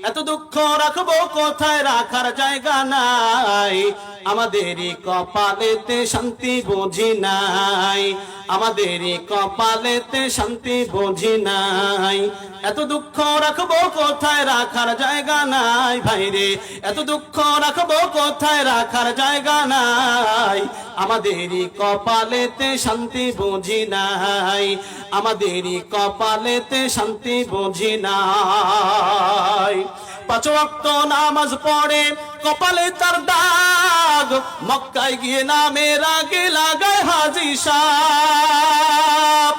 এত দুঃখ রাখবো কোথায়, রাখার জায়গা নাই। আমাদেরই কপালেতে শান্তি বুঝি নাই, আমাদেরই কপালেতে শান্তি বুঝি নাই। এত দুঃখ রাখবো কোথায়, রাখার জায়গা নাই। ভাইরে এত দুঃখ রাখবো কোথায়, রাখার জায়গা নাই। আমাদেরই কপালেতে শান্তি বুঝি নাই, আমাদেরই কপালেতে শান্তি বুঝি নাই। পাঁচ ওয়াক্ত নামাজ পড়ে কপালে তার দাগ, মক্কায় গিয়ে নামের আগে লাগায় হাজী সাহেব।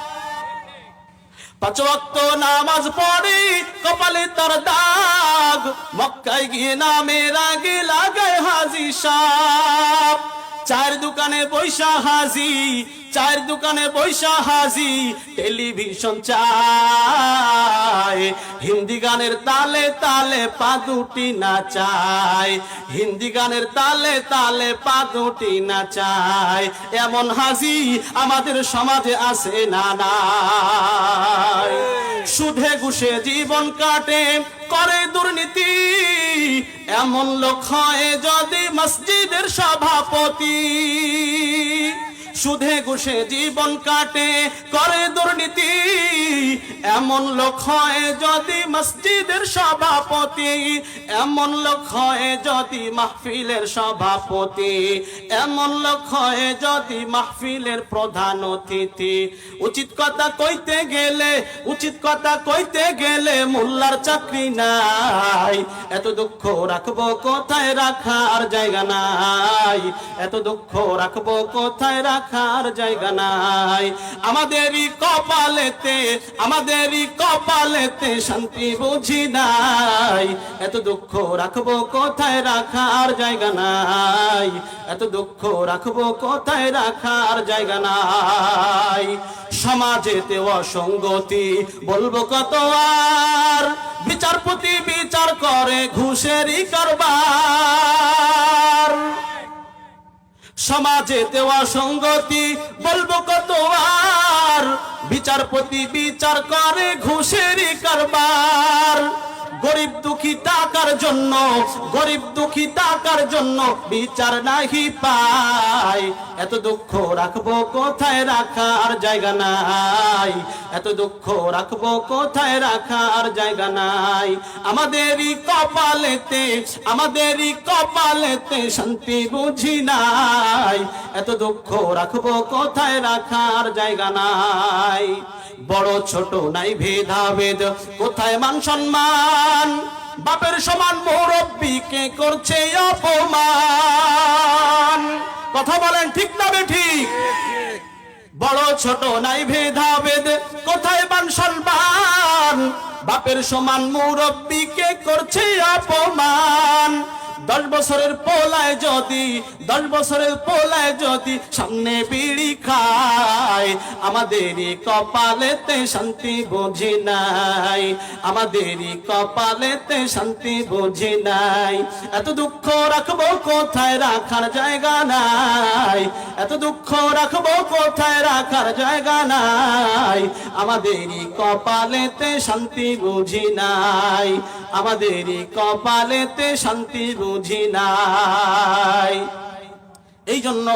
পাঁচ ওয়াক্ত নামাজ পড়ে কপালে তার দাগ, মক্কায় গিয়ে নামের আগে লাগায় হাজী সাহেব। চায়ের দোকানে বৈশা হাজি, চায়ের দোকানে বৈশা হাজি, টেলিভিশন চায়। হিন্দি গানের তালে তালে পা দুটি নাচায়, হিন্দি গানের তালে তালে পা দুটি নাচায়। এমন হাজি আমাদের সমাজে আছে না নাই? সুদে ঘুষে জীবন কাটে করে দুর্নীতি, এমন লোক হয় যদি মসজিদের সভাপতি। সুদে ঘুষে জীবন কাটে করে দুর্নীতি, এমন লোক হয় যদি মসজিদের সভাপতি। এমন লোক হয় যদি মাহফিলের সভাপতি, এমন লোক হয় যদি মাহফিলের প্রধান অতিথি। উচিত কথা কইতে গেলে, উচিত কথা কইতে গেলে মোল্লার চাকরি নাই। এত দুঃখ রাখবো কোথায়, রাখার জায়গা নাই। এত দুঃখ রাখবো কোথায়, রাখার জায়গা নাই। আমাদেরই কপালেতে, আমাদেরই কপালেতে শান্তি বুঝি নাই। এত দুঃখ রাখবো কোথায়, রাখার জায়গা নাই। এত দুঃখ রাখবো কোথায়, রাখার জায়গা নাই। সমাজেতে অসঙ্গতি বলবো কত আর, বিচারপতি বিচার করে ঘুষেরই কারবার। সমাজেতে অসঙ্গতি বলবো কত আর, বিচারপতি বিচার করে ঘুষেরই কারবার। গরিব দুঃখী টাকার জন্য, গরিব দুঃখী টাকার জন্য বিচার নাহি পায়। এত দুঃখ রাখবো কোথায়, রাখার জায়গা নাই। এত দুঃখ রাখবো কোথায়, রাখার জায়গা নাই। আমাদেরই কপালেতে, আমাদেরই কপালেতে শান্তি বুঝি নাই। এত দুঃখ রাখবো কোথায়, রাখার জায়গা নাই। বড় ছোট নাই ভেদাভেদ, কোথায় মান সম্মান। বাপের সমান মুরব্বিকে করছে অপমান। কথা বলেন ঠিক না বেঠিক? বড় ছোট নাই ভেদাভেদ, কোথায় মান সম্মান। বাপের সমান মুরব্বিকে করছে অপমান। 10 বছরের পোলায় যদি, 10 বছরের পোলায় যদি সামনে বিড়ি খায়, আমাদেরই কপালেতে শান্তি বুঝি নাই। আমাদেরই কপালেতে শান্তি বুঝি নাই। এত দুঃখ রাখবো কোথায়, রাখার জায়গা নাই। এত দুঃখ রাখবো কোথায়, রাখার জায়গা নাই। আমাদেরই কপালেতে শান্তি বুঝি নাই। আমাদেরই কপালেতে শান্তি বুঝি নাই। এই জন্য